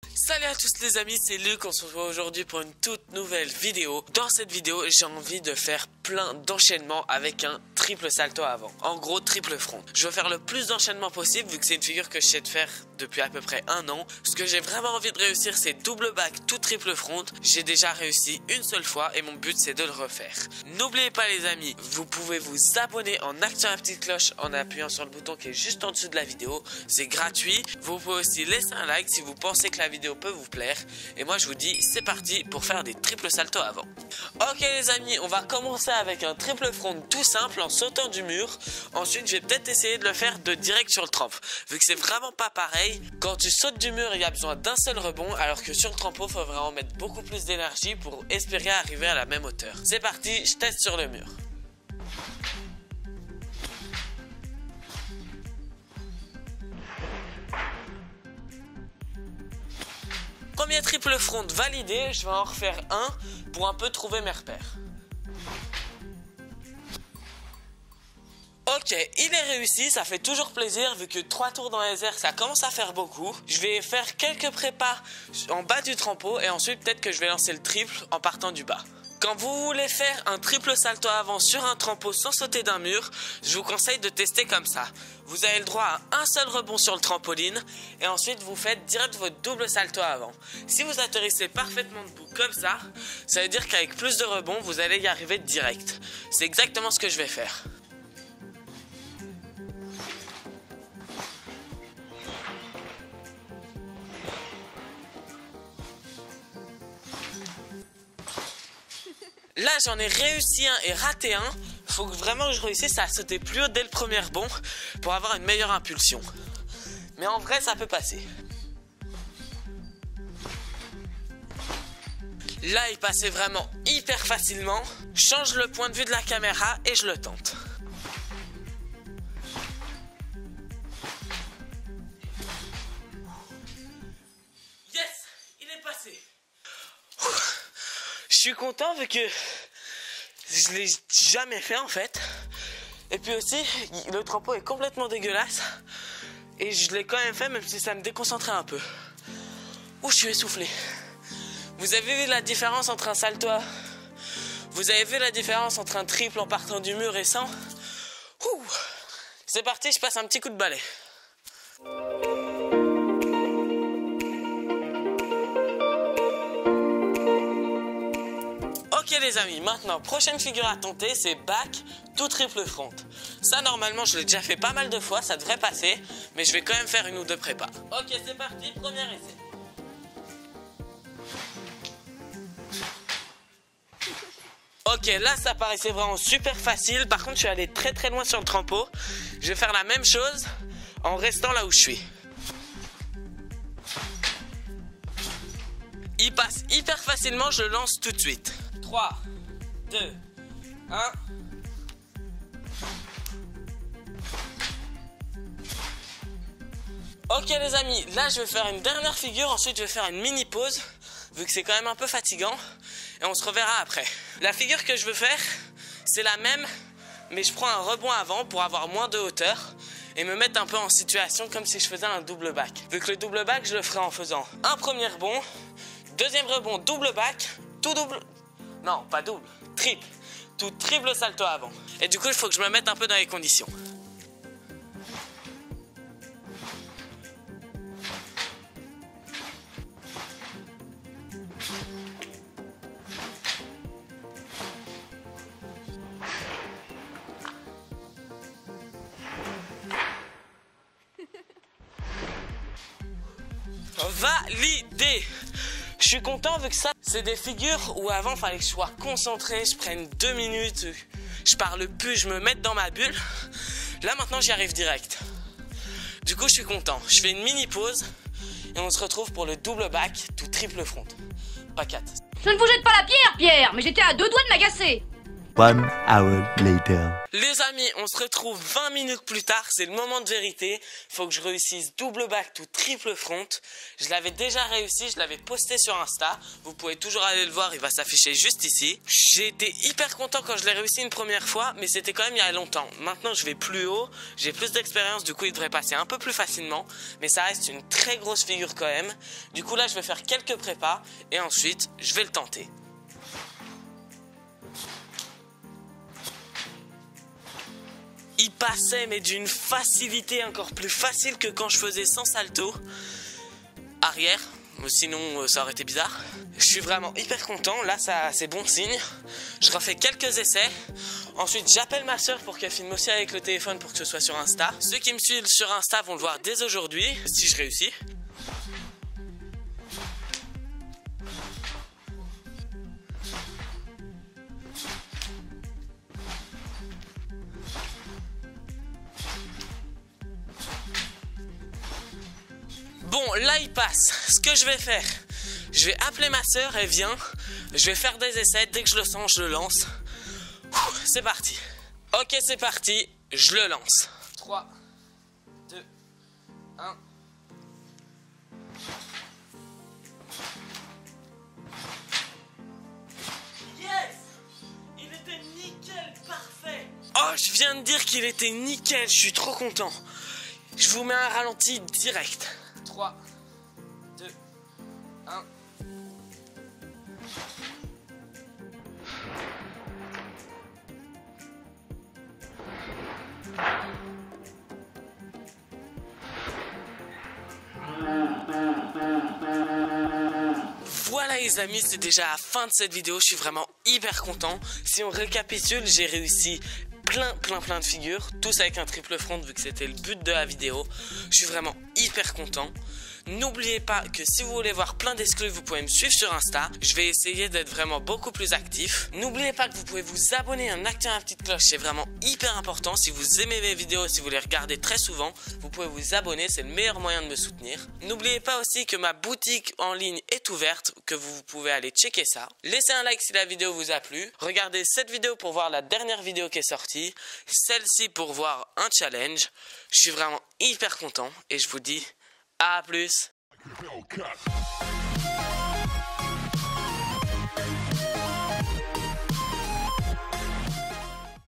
Salut à tous les amis, c'est Luc, on se retrouve aujourd'hui pour une toute nouvelle vidéo. Dans cette vidéo, j'ai envie de faire plein d'enchaînements avec un triple salto avant. En gros, triple front. Je veux faire le plus d'enchaînements possible vu que c'est une figure que je sais de faire depuis à peu près un an. Ce que j'ai vraiment envie de réussir, c'est double back tout triple front. J'ai déjà réussi une seule fois et mon but c'est de le refaire. N'oubliez pas les amis, vous pouvez vous abonner en activant la petite cloche en appuyant sur le bouton qui est juste en dessous de la vidéo. C'est gratuit. Vous pouvez aussi laisser un like si vous pensez que la vidéo peut vous plaire. Et moi je vous dis c'est parti pour faire des triples saltos avant. Ok les amis, on va commencer avec un triple front tout simple en sautant du mur. Ensuite je vais peut-être essayer de le faire de direct sur le tramp. Vu que c'est vraiment pas pareil. Quand tu sautes du mur il y a besoin d'un seul rebond, alors que sur le trampo il faut vraiment mettre beaucoup plus d'énergie pour espérer arriver à la même hauteur. C'est parti, je teste sur le mur. Premier triple front validé, je vais en refaire un pour un peu trouver mes repères. Ok, il est réussi, ça fait toujours plaisir vu que 3 tours dans les airs ça commence à faire beaucoup. Je vais faire quelques prépas en bas du trampo et ensuite peut-être que je vais lancer le triple en partant du bas. Quand vous voulez faire un triple salto avant sur un trampo sans sauter d'un mur, je vous conseille de tester comme ça. Vous avez le droit à un seul rebond sur le trampoline et ensuite vous faites direct votre double salto avant. Si vous atterrissez parfaitement debout comme ça veut dire qu'avec plus de rebonds, vous allez y arriver direct. C'est exactement ce que je vais faire. Là j'en ai réussi un et raté un. Il faut vraiment que je réussisse à sauter plus haut dès le premier rebond pour avoir une meilleure impulsion. Mais en vrai ça peut passer. Là il passait vraiment hyper facilement. Je change le point de vue de la caméra et je le tente. Yes, il est passé. Je suis content vu que je l'ai jamais fait en fait. Et puis aussi, le trampo est complètement dégueulasse. Et je l'ai quand même fait même si ça me déconcentrait un peu. Ouh, je suis essoufflé. Vous avez vu la différence entre un salto? Vous avez vu la différence entre un triple en partant du mur et sans? Ouh. C'est parti, je passe un petit coup de balai. Ok les amis, maintenant prochaine figure à tenter c'est back tout triple front. Ça normalement je l'ai déjà fait pas mal de fois, ça devrait passer, mais je vais quand même faire une ou deux prépas. Ok c'est parti, premier essai. Ok là ça paraissait vraiment super facile, par contre je suis allé très très loin sur le trampo. Je vais faire la même chose en restant là où je suis. Il passe hyper facilement, je le lance tout de suite. 3, 2, 1. Ok les amis, là je vais faire une dernière figure, ensuite je vais faire une mini pause, vu que c'est quand même un peu fatigant, et on se reverra après. La figure que je veux faire, c'est la même, mais je prends un rebond avant pour avoir moins de hauteur, et me mettre un peu en situation comme si je faisais un double back. Vu que le double back, je le ferai en faisant un premier rebond, deuxième rebond double back, tout double... Non, pas double, triple. Tout triple salto avant. Et du coup, il faut que je me mette un peu dans les conditions. Validé! Je suis content vu que ça, c'est des figures où avant, il fallait que je sois concentré, je prenne 2 minutes, je parle plus, je me mette dans ma bulle. Là, maintenant, j'y arrive direct. Du coup, je suis content. Je fais une mini pause et on se retrouve pour le double back, tout triple front. Pas 4. Je ne vous jette pas la pierre, Pierre, mais j'étais à 2 doigts de m'agacer. 1 hour later. Les amis, on se retrouve 20 minutes plus tard, c'est le moment de vérité. Faut que je réussisse double back to triple front. Je l'avais déjà réussi, je l'avais posté sur Insta. Vous pouvez toujours aller le voir, il va s'afficher juste ici. J'ai été hyper content quand je l'ai réussi une première fois, mais c'était quand même il y a longtemps. Maintenant je vais plus haut, j'ai plus d'expérience, du coup il devrait passer un peu plus facilement. Mais ça reste une très grosse figure quand même. Du coup là je vais faire quelques prépas et ensuite je vais le tenter. Il passait mais d'une facilité encore plus facile que quand je faisais sans salto. Arrière, sinon ça aurait été bizarre. Je suis vraiment hyper content, là ça c'est bon signe. Je refais quelques essais. Ensuite j'appelle ma soeur pour qu'elle filme aussi avec le téléphone pour que ce soit sur Insta. Ceux qui me suivent sur Insta vont le voir dès aujourd'hui, si je réussis. Bon, là il passe. Ce que je vais faire, je vais appeler ma soeur, elle vient. Je vais faire des essais, dès que je le sens, je le lance. C'est parti. Ok, c'est parti, je le lance. 3, 2, 1. Yes! Il était nickel, parfait. Oh, je viens de dire qu'il était nickel, je suis trop content. Je vous mets un ralenti direct. 3, 2, 1. Voilà les amis, c'est déjà la fin de cette vidéo, je suis vraiment hyper content. Si on récapitule, j'ai réussi plein de figures, tous avec un triple front vu que c'était le but de la vidéo. Je suis vraiment hyper content. N'oubliez pas que si vous voulez voir plein d'exclus, vous pouvez me suivre sur Insta. Je vais essayer d'être vraiment beaucoup plus actif. N'oubliez pas que vous pouvez vous abonner en activant la petite cloche, c'est vraiment hyper important. Si vous aimez mes vidéos, si vous les regardez très souvent, vous pouvez vous abonner, c'est le meilleur moyen de me soutenir. N'oubliez pas aussi que ma boutique en ligne est ouverte, que vous pouvez aller checker ça. Laissez un like si la vidéo vous a plu. Regardez cette vidéo pour voir la dernière vidéo qui est sortie. Celle-ci pour voir un challenge. Je suis vraiment hyper content et je vous dis à plus.